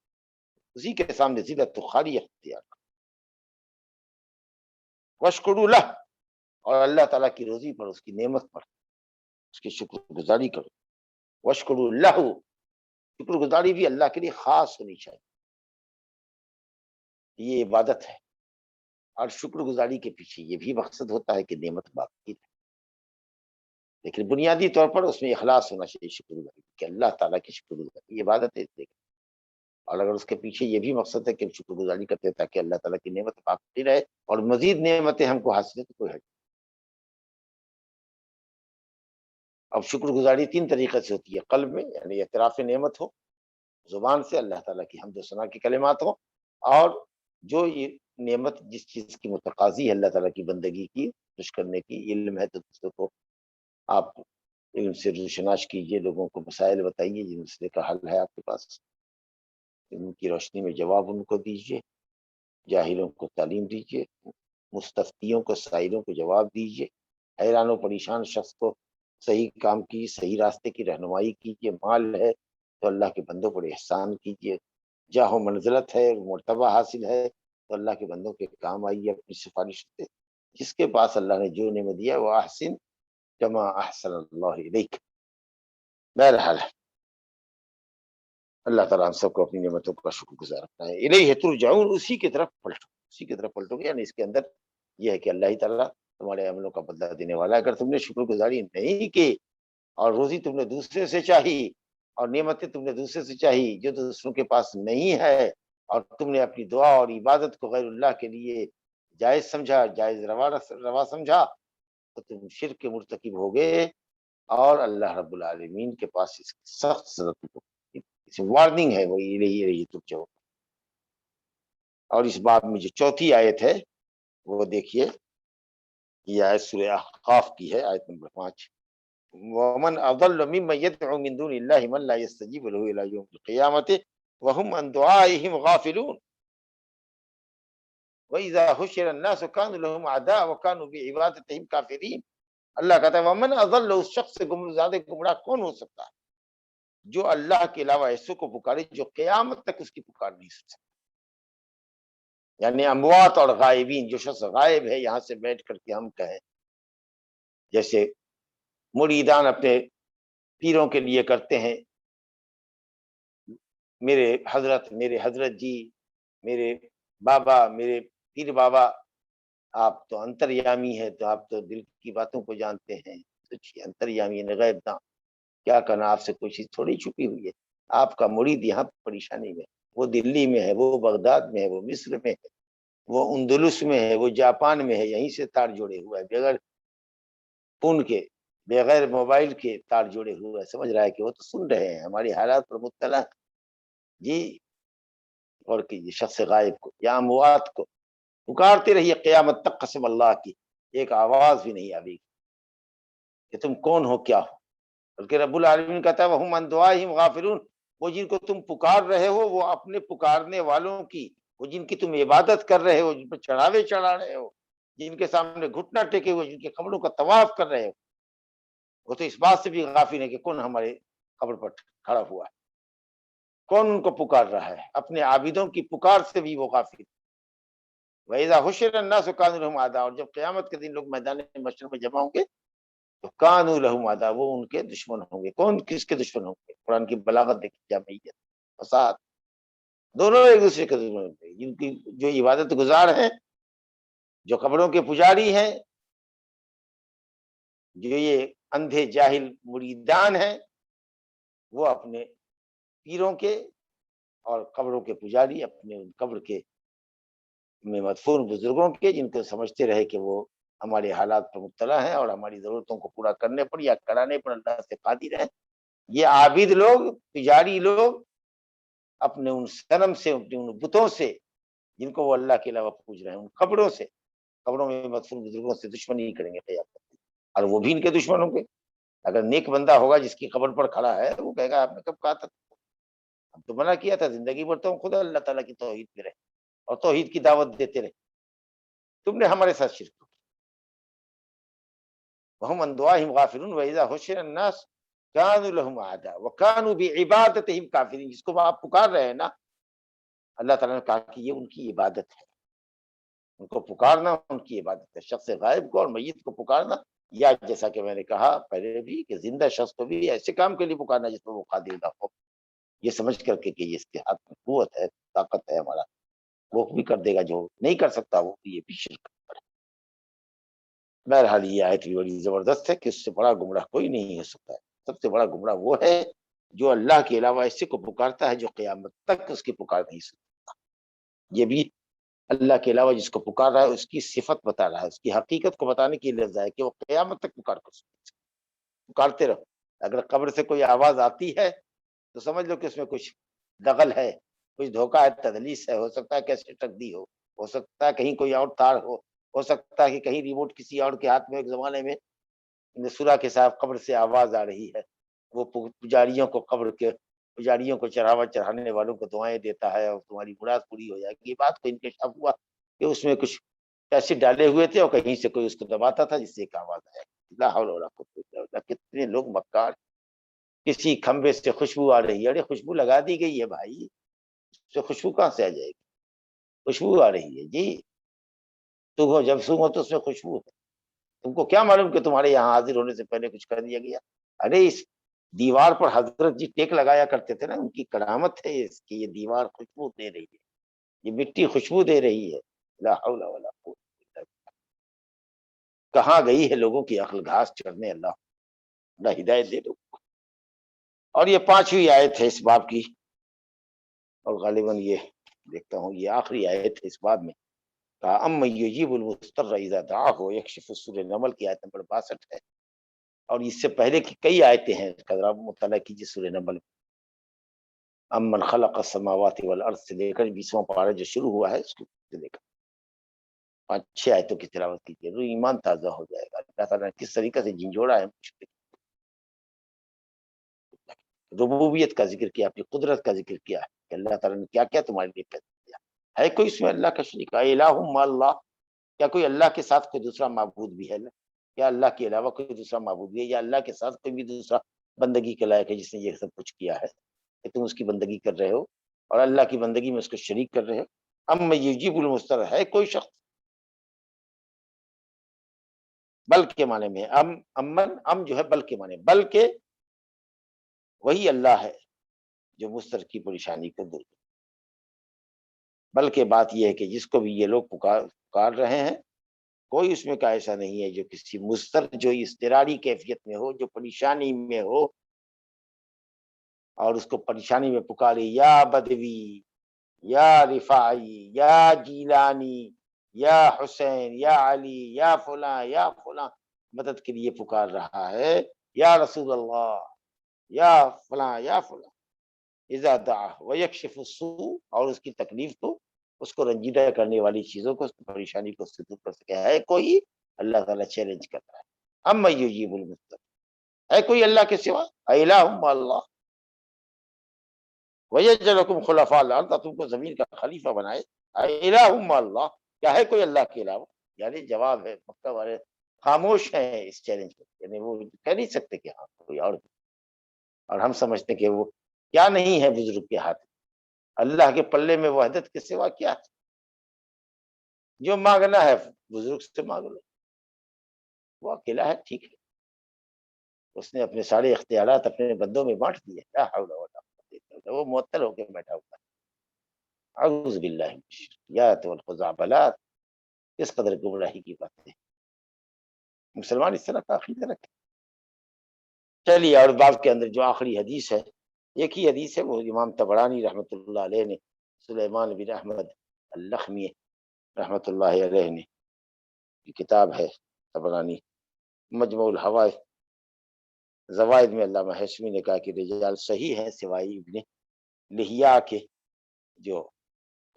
اسی کے سامنے ذلت و خاری اختیار کرو، واشکروا لہ، اور اللہ تعالیٰ کی روزی پر، اس کی نعمت پر اس کی شکر گزاری کرو، واشکروا لہ، شکر گزاری بھی اللہ کے لیے خاص ہونی چاہیے، یہ عبادت ہے، اور شکر گزاری کے پیچھے یہ بھی مقصد ہوتا ہے کہ نعمت باقی رہے، لیکن بنیادی طور پر اس میں اخلاص ہونا چاہیے شکر گزاری کہ اللہ تعالیٰ کی شکر گزاری، یہ عبادت ہے، اور اگر اس کے پیچھے یہ بھی مقصد ہے کہ ہم شکر گزاری کرتے ہیں تاکہ اللہ تعالیٰ کی نعمت باقی رہے اور مزید نعمتیں ہم کو حاصل ہیں، تو کوئی حرج نہیں۔ اب شکر گزاری تین طریقے سے ہوتی ہے، قلب میں یعنی اعتراف نعمت ہو، زبان سے اللہ تعالیٰ کی حمد و ثنا کے کلمات ہوں، اور جو یہ نعمت جس چیز کی متقاضی ہے اللہ تعالیٰ کی بندگی کی، خوش کرنے کی، علم ہے تو دوسروں کو آپ علم سے روشناس کیجیے، لوگوں کو مسائل بتائیے، جن مسئلے کا حل ہے آپ کے پاس، ان کی روشنی میں جواب ان کو دیجیے، جاہلوں کو تعلیم دیجیے، مستفتیوں کو سائلوں کو جواب دیجیے، حیران و پریشان شخص کو صحیح کام کی، صحیح راستے کی رہنمائی کیجیے، مال ہے تو اللہ کے بندوں پر احسان کیجیے، جاہ و منزلت ہے، مرتبہ حاصل ہے تو اللہ کے بندوں کے کام آئیے اپنی سفارش سے، جس کے پاس اللہ نے جو نعمت دیا وہ احسن کما احسن اللہ الیک، بہرحال اللہ تعالیٰ ہم سب کو اپنی نعمتوں کا شکر گزار رکھنا ہے، الیہ ترجعون، اسی کی طرف پلٹو، اسی کی طرف پلٹو گے، یعنی اس کے اندر یہ ہے کہ اللہ ہی تعالیٰ تمہارے عملوں کا بدلہ دینے والا ہے، اگر تم نے شکر گزاری نہیں کی اور روزی تم نے دوسرے سے چاہی اور نعمتیں تم نے دوسرے سے چاہی جو دوسروں کے پاس نہیں ہے، اور تم نے اپنی دعا اور عبادت کو غیر اللہ کے لیے جائز سمجھا، جائز روا سمجھا، تو تم شرک کے مرتکب ہو گئے، اور اللہ رب العالمین کے پاس اس کی سخت سزا تم کو، وارننگ ہے وہ یہی ترجعون۔ اور اس باب میں جو چوتھی آیت ہے وہ دیکھیے، یہ آیت سورہ احقاف کی ہے، آیت نمبر 5، ومن اضل ممن يدعو من دون الله من لا يستجيب له الى يوم القيامه وهم عن دعائهم غافلون، وَإِذَا حُشِرَ النَّاسُ كَانُوا لَهُمْ أَعْدَاءً وَكَانُوا بِعِبَادَتِهِمْ كَافِرِينَ۔ اللہ کہتا ہے وَمَنْ أَضَلُّ، اس شخص سے زیادہ گمراہ کون ہو سکتا ہے جو اللہ کے علاوہ ایسوں کو پکارے جو قیامت تک اس کی پکار نہیں سن سکتا۔ یعنی اموات اور غائبین، جو شخص غائب ہے یہاں سے بیٹھ کر کے ہم کہیں جیسے مریدان اپنے پیروں کے لیے کرتے ہیں، میرے حضرت جی، میرے بابا، میرے پیر بابا، آپ تو انتریامی ہے، تو آپ تو دل کی باتوں کو جانتے ہیں، سچی انتریامی ہے، غیب داں، کیا کرنا، آپ سے کوئی چیز تھوڑی چھپی ہوئی ہے۔ آپ کا مرید یہاں پریشانی میں، وہ دلی میں ہے، وہ بغداد میں ہے، وہ مصر میں ہے، وہ اندلس میں ہے، وہ جاپان میں ہے، یہیں سے تار جوڑے ہوا ہے، بغیر فون کے، بغیر موبائل کے تار جوڑے ہوئے ہے۔ سمجھ رہا ہے کہ وہ تو سن رہے ہیں ہماری حالات پر مطلع جی۔ اور کہ یہ شخص غائب کو یا اموات کو پکارتے رہیے قیامت تک، قسم اللہ کی ایک آواز بھی نہیں آئے گی کہ تم کون ہو کیا ہو، بلکہ رب العالمین کہتا ہے وَهُمْ عَنْ دُعَائِهِمْ غَافِلُونَ، وہ جن کو تم پکار رہے ہو وہ اپنے پکارنے والوں کی، وہ جن کی تم عبادت کر رہے ہو، جن پر چڑھاوے چڑھا رہے ہو، جن کے سامنے گھٹنا ٹیکے ہوئے، جن کے قبروں کا طواف کر رہے ہو، وہ تو اس بات سے بھی غافل ہے کہ کون ہمارے قبر پر کھڑا ہوا ہے، کون ان کو پکار رہا ہے، اپنے عابدوں کی پکار سے بھی وہ غافل۔ وَإِذَا حُشِرَ النَّاسُ كَانُوا لَهُمْ أَعْدَاءً، اور جب قیامت کے دن لوگ میدان محشر میں جمع ہوں گے تو کانوا لہم اعداء، وہ ان کے دشمن ہوں گے۔ کون کس کے دشمن ہوں گے؟ قرآن کی بلاغت دیکھیے، جامعیت، فساد، دونوں ایک دوسرے کے دشمن ہوں گے۔ جن کی جو عبادت گزار ہیں، جو قبروں کے پجاری ہیں، جو یہ اندھے جاہل مریدان ہیں، وہ اپنے پیروں کے اور قبروں کے پجاری اپنے ان قبر کے میں مدفون بزرگوں کے، جن کو سمجھتے رہے کہ وہ ہمارے حالات پر مطلع ہیں اور ہماری ضرورتوں کو پورا کرنے پر یا کرانے پر اللہ سے قادر ہیں۔ یہ عابد لوگ، تجاری لوگ اپنے ان صنم سے، اپنے ان بتوں سے جن کو وہ اللہ کے علاوہ پوج رہے ہیں، ان قبروں سے، قبروں میں مدفون بزرگوں سے دشمنی کریں گے قیامت میں، اور وہ بھی ان کے دشمن ہوں گے۔ اگر نیک بندہ ہوگا جس کی قبر پر کھڑا ہے، وہ کہے گا آپ نے کب کہا تھا، ہم تو منع کیا تھا، زندگی بھر تو ہم خدا اللہ تعالیٰ کی توحید میں رہے اور توحید کی دعوت دیتے رہے، تم نے ہمارے ساتھ شرک کیا۔ وَهُمْ عَنْ دُعَائِهِمْ غَافِلُونَ وَإِذَا حُشِرَ النَّاسُ كَانُوا لَهُمْ أَعْدَاءً وَكَانُوا بِعِبَادَتِهِمْ كَافِرِينَ، جس کو آپ پکار رہے ہیں نا، اللہ تعالیٰ نے کہا کہ یہ ان کی عبادت ہے، ان کو پکارنا ان کی عبادت ہے۔ شخص غائب کو اور میت کو پکارنا، یا جیسا کہ میں نے کہا پہلے بھی کہ زندہ شخص کو بھی ایسے کام کے لیے پکارنا جس پر وہ قادر نہ ہو، یہ سمجھ کر کے کہ یہ اس کے ہاتھ میں قوت ہے، طاقت ہے، ہمارا وہ بھی کر دے گا، جو نہیں کر سکتا وہ یہ بھی شرک ہے۔ بہرحال یہ آیت بھی بڑی زبردست ہے کہ اس سے بڑا گمراہ کوئی نہیں ہو سکتا ہے۔ سب سے بڑا گمراہ وہ ہے جو اللہ کے علاوہ ایسے کو پکارتا ہے جو قیامت تک اس کی پکار نہیں سکتا۔ یہ بھی اللہ کے علاوہ جس کو پکار رہا ہے اس کی صفت بتا رہا ہے، اس کی حقیقت کو بتانے کی لفظ ہے کہ وہ قیامت تک پکار کر سکتے، پکارتے رہو۔ اگر قبر سے کوئی آواز آتی ہے تو سمجھ لو کہ اس میں کچھ دغل ہے، کچھ دھوکہ ہے، تدلیس ہے، ہو سکتا ہے کیسے ٹک دی ہو سکتا ہے کہیں کوئی اور تار ہو سکتا ہے کہ کہیں ریموٹ کسی اور کے ہاتھ میں ایک زمانے میں سورا کے صاحب قبر سے آواز آ رہی ہے، وہ پجاریوں کو، قبر کے پجاریوں کو، چڑھاوا چڑھانے والوں کو دعائیں دیتا ہے اور تمہاری مراد پوری ہو جائے گی۔ یہ بات کو انکشاف ہوا کہ اس میں کچھ پیسے ڈالے ہوئے تھے اور کہیں سے کوئی اس کو دباتا تھا جس سے ایک آواز آیا۔ لا حول ولا قوت الا باللہ، کتنے لوگ مکار۔ کسی کھمبے سے خوشبو آ رہی ہے، ارے خوشبو لگا دی گئی ہے بھائی، اس سے خوشبو کہاں سے آ جائے گی؟ خوشبو آ رہی ہے جی، تو جب سونگو تو اس میں خوشبو ہے، تم کو کیا معلوم کہ تمہارے یہاں حاضر ہونے سے پہلے کچھ کر دیا گیا؟ ارے اس دیوار پر حضرت جی ٹیک لگایا کرتے تھے نا، ان کی کرامت ہے اس کی، یہ دیوار خوشبو دے رہی ہے، یہ مٹی خوشبو دے رہی ہے۔ لا حول ولا قوت الا باللہ۔ کہاں گئی ہے لوگوں کی عقل گھاس چڑھنے، اللہ اللہ ہدایت دے دو۔ اور یہ 5ویں آیت ہے اس باب کی، اور غالباً یہ دیکھتا ہوں یہ آخری آیت ہے اس باب میں۔ کہا اَمَّن یُجِیبُ الْمُضْطَرَّ اِذَا دَعَاهُ وَیَکْشِفُ السُّوءَ، سورہ نمل کی آیت نمبر 62 ہے، اور اس سے پہلے کی کئی آیتیں ہیں، ذرا مطالعہ کیجیے سورہ نمل میں۔ امن خلق السماوات والارض سے لے کر 20واں پارہ جو شروع ہوا ہے اس کو لے کر 5-6 آیتوں کی تلاوت کیجیے، روح ایمان تازہ ہو جائے گا۔ اللہ تعالیٰ نے کس طریقے سے جھنجھوڑا ہے، ربوبیت کا ذکر کیا، اپنی قدرت کا ذکر کیا کہ اللہ تعالیٰ نے کیا کیا تمہارے لیے پیدا کیا، ہے کوئی اس میں اللہ کا شریک؟ الہ مع اللہ، کیا کوئی اللہ کے ساتھ کوئی دوسرا معبود بھی ہے؟ کیا اللہ کے علاوہ کوئی دوسرا معبود بھی ہے؟ یا اللہ کے ساتھ کوئی بھی دوسرا بندگی کے لائق ہے جس نے یہ سب کچھ کیا ہے کہ تم اس کی بندگی کر رہے ہو اور اللہ کی بندگی میں اس کو شریک کر رہے ہو؟ ام یجیب المضطر، ہے کوئی شخص؟ بل کے معنی میں ام جو ہے بل کے معنی، بلکہ وہی اللہ ہے جو مضطر کی پریشانی کو دور کرے۔ بلکہ بات یہ ہے کہ جس کو بھی یہ لوگ پکار رہے ہیں، کوئی اس میں کا ایسا نہیں ہے جو کسی مضطر، جو اضطراری کیفیت میں ہو، جو پریشانی میں ہو اور اس کو پریشانی میں پکارے، یا بدوی، یا رفاعی، یا جیلانی، یا حسین، یا علی، یا فلاں مدد کے لیے پکار رہا ہے، یا رسول اللہ، یا فلاں اذا دعا ویکشف السوء، اور اس کی تکلیف کو، اس کو رنجیدہ کرنے والی چیزوں کو، اس کی پریشانی کو دور کر سکے، ہے کوئی؟ اللہ تعالیٰ چیلنج کر رہا ہے، ام یجیب المضطر، ہے کوئی اللہ کے سوا؟ الہ مع اللہ ویجعلکم خلفاء الارض، تم کو زمین کا خلیفہ بنائے، الہ مع اللہ، کیا ہے کوئی اللہ کے علاوہ؟ یعنی جواب ہے، مکہ والے خاموش ہیں اس چیلنج پر، یعنی وہ کہہ نہیں سکتے کہ ہاں کوئی اور ہم سمجھتے کہ وہ کیا نہیں ہے بزرگ کے ہاتھ، اللہ کے پلے میں وحدت کے سوا کیا ہے؟ جو مانگنا ہے بزرگ سے مانگ لو، وہ اکیلا ہے، ٹھیک ہے، اس نے اپنے سارے اختیارات اپنے بندوں میں بانٹ دیے، لا حول ولا قوة الا باللہ، وہ معطل ہو کے بیٹھا ہوا ہے، اعوذ باللہ من الشرکیات والخزعبلات، کس قدر گمراہی کی باتیں، مسلمان اس طرح کا عقیدہ رکھے۔ چلیے، اور باب کے اندر جو آخری حدیث ہے، ایک ہی حدیث ہے، وہ امام طبرانی رحمۃ اللہ علیہ نے، سلیمان بن احمد اللخمی رحمۃ اللہ علیہ نے، کی کتاب ہے طبرانی مجموع الحوائج زوائد میں، علامہ ہاشمی نے کہا کہ رجال صحیح ہیں سوائے ابن لہیا کے، جو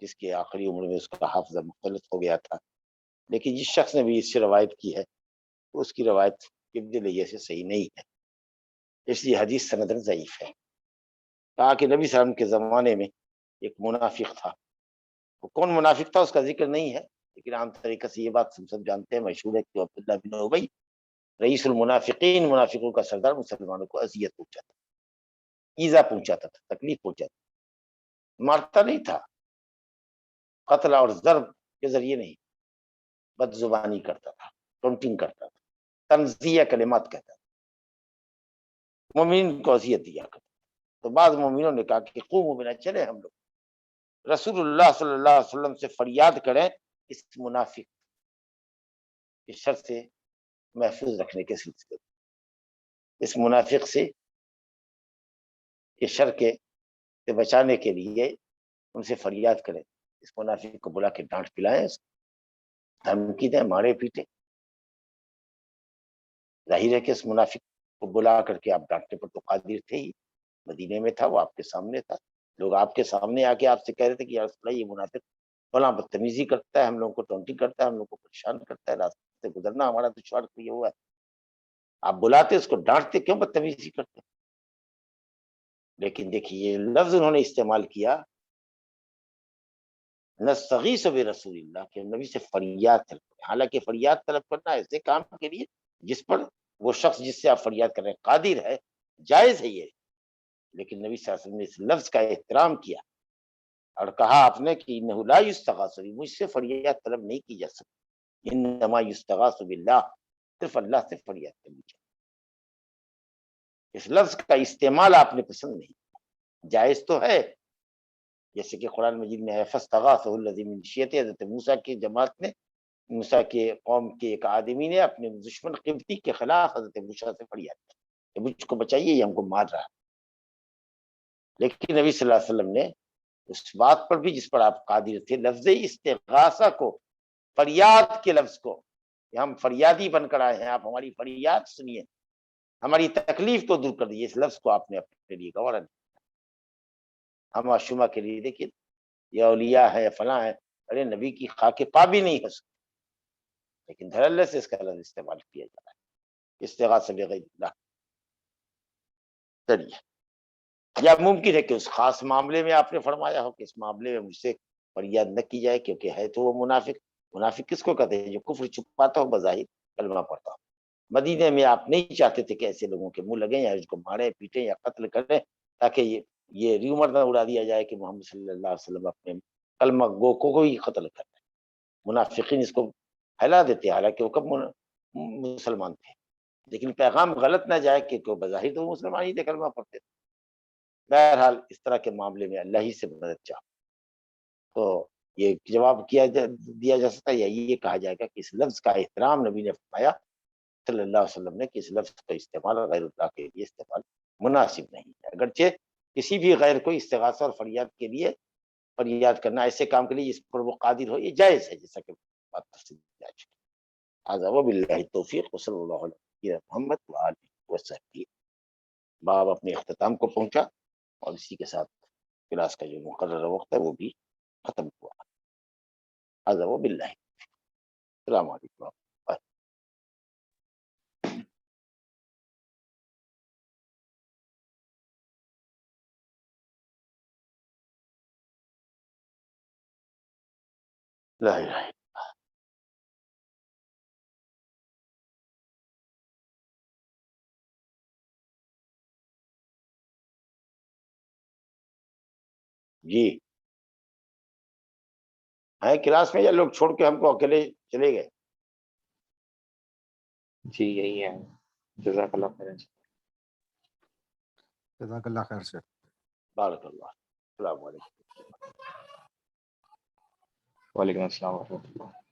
جس کے آخری عمر میں اس کا حافظہ مختلط ہو گیا تھا، لیکن جس شخص نے بھی اس سے روایت کی ہے اس کی روایت ابن لہیا سے صحیح نہیں ہے، اس لیے حدیث سندن ضعیف ہے۔ کہا کہ نبی صلی اللہ علیہ وسلم کے زمانے میں ایک منافق تھا، وہ کون منافق تھا اس کا ذکر نہیں ہے، لیکن عام طریقے سے یہ بات سب جانتے ہیں، مشہور ہے کہ عبداللہ بن ابی رئیس المنافقین، منافقوں کا سردار، مسلمانوں کو اذیت پہنچاتا، ایذا پہنچاتا تھا، تکلیف پہنچاتا، مارتا نہیں تھا، قتل اور ضرب کے ذریعے نہیں، بد زبانی کرتا تھا، ٹونٹنگ کرتا تھا، تنزیہ کلمات کہتا تھا، مومنین کو اذیت دیا کرتا۔ تو بعض مومنوں نے کہا کہ قوموا بنا، چلے ہم لوگ رسول اللہ صلی اللہ علیہ وسلم سے فریاد کریں اس منافق کی شر سے محفوظ رکھنے کے سلسلے، اس منافق سے شر کے سے بچانے کے لیے ان سے فریاد کریں، اس منافق کو بلا کے ڈانٹ پلائیں، دھمکی دیں، مارے پیٹے، ظاہر ہے کہ اس منافق کو بلا کر کے آپ ڈانٹنے پر تو قادر تھے ہی، مدینے میں تھا، وہ آپ کے سامنے تھا، لوگ آپ کے سامنے آ کے آپ سے کہہ رہے تھے کہ یا رسول اللہ یہ منافق فلاں بدتمیزی کرتا ہے، ہم لوگوں کو ٹونٹنگ کرتا ہے، ہم لوگ کو پریشان کرتا ہے، راستے سے گزرنا ہمارا دشوار یہ ہوا ہے، آپ بلاتے اس کو ڈانٹتے، کیوں بدتمیزی کرتے؟ لیکن دیکھیے یہ لفظ انہوں نے استعمال کیا، نستغیث برسول اللہ، کہ نبی سے فریاد طلب کریں، حالانکہ فریاد طلب کرنا ایسے کام کے لیے جس پر وہ شخص جس سے آپ فریاد کر رہے ہیں قادر ہے، جائز ہے یہ، لیکن نبی صلی اللہ علیہ وسلم نے اس لفظ کا احترام کیا اور کہا آپ نے کہ انہ لا یستغاث بی، مجھ سے فریاد طلب نہیں کی جا سکتی، انما یستغاث باللہ، صرف اللہ سے فریاد کرنی چاہیے۔ اس لفظ کا استعمال آپ نے پسند نہیں، جائز تو ہے، جیسے کہ قرآن مجید میں ہے فاستغاثہ الذی من شیعته، حضرت موسیٰ کی جماعت نے، موسیٰ کے قوم کے ایک آدمی نے اپنے دشمن قبطی کے خلاف حضرت موسیٰ سے فریاد کی کہ مجھ کو بچائیے، یہ ہم کو مار رہا ہے، لیکن نبی صلی اللہ علیہ وسلم نے اس بات پر بھی جس پر آپ قادر تھے، لفظ استغاثہ کو، فریاد کے لفظ کو، کہ ہم فریادی بن کر آئے ہیں، آپ ہماری فریاد سنیے، ہماری تکلیف کو دور کر دیجیے، اس لفظ کو آپ نے اپنے لیے گوارا نہیں، ہم آشما کے لیے دیکھیے یہ اولیاء ہے فلاں ہے، ارے نبی کی خاک پا بھی نہیں ہو سکتی، لیکن دھڑلے سے اس کا لفظ استعمال کیا جا رہا ہے، استغاثہ بغیر اللہ۔ چلیے، یا ممکن ہے کہ اس خاص معاملے میں آپ نے فرمایا ہو کہ اس معاملے میں مجھ سے فریاد نہ کی جائے، کیونکہ ہے تو وہ منافق. منافق کس کو کہتے ہیں؟ جو کفر چھپاتا ہو بظاہر کلمہ پڑھتا ہو. مدینے میں آپ نہیں چاہتے تھے کہ ایسے لوگوں کے منہ لگیں یا اس کو ماریں پیٹیں یا قتل کریں، تاکہ یہ ریومر نہ اڑا دیا جائے کہ محمد صلی اللہ علیہ وسلم اپنے کلمہ گو کو ہی قتل کر رہے ہیں. منافقین اس کو پھیلا دیتے، حالانکہ وہ کب مسلمان تھے، لیکن پیغام غلط نہ جائے کہ بظاہر تو مسلمان ہی تھے، کلمہ پڑھتے تھے. بہرحال اس طرح کے معاملے میں اللہ ہی سے مدد چاہو. تو یہ جواب دیا جا سکتا ہے، یا یہ کہا جائے گا کہ اس لفظ کا احترام نبی نے فرمایا صلی اللہ علیہ وسلم نے کہ اس لفظ کا استعمال غیر اللہ کے لیے استعمال مناسب نہیں ہے. اگرچہ کسی بھی غیر کو استغاثہ اور فریاد کے لیے فریاد کرنا ایسے کام کے لیے جس پر وہ قادر ہو، یہ جائز ہے، جیسا کہ بات تفصیل جا چکی. هذا وباللہ التوفیق وصلی اللہ علیہ محمد وآلہ وصحبہ. باب اپنے اختتام کو پہنچا اور اسی کے ساتھ کلاس کا جو مقررہ وقت ہے وہ بھی ختم ہوا. هذا وباللہ. السلام علیکم. لا الہ الا جی ہیں کلاس میں، یا لوگ چھوڑ کے ہم کو اکیلے چلے گئے؟ جی یہی ہے. جزاک اللہ خیر. جزاک اللہ خیر سے. بارک اللہ. السلام علیکم. وعلیکم السلام ورحمۃ اللہ.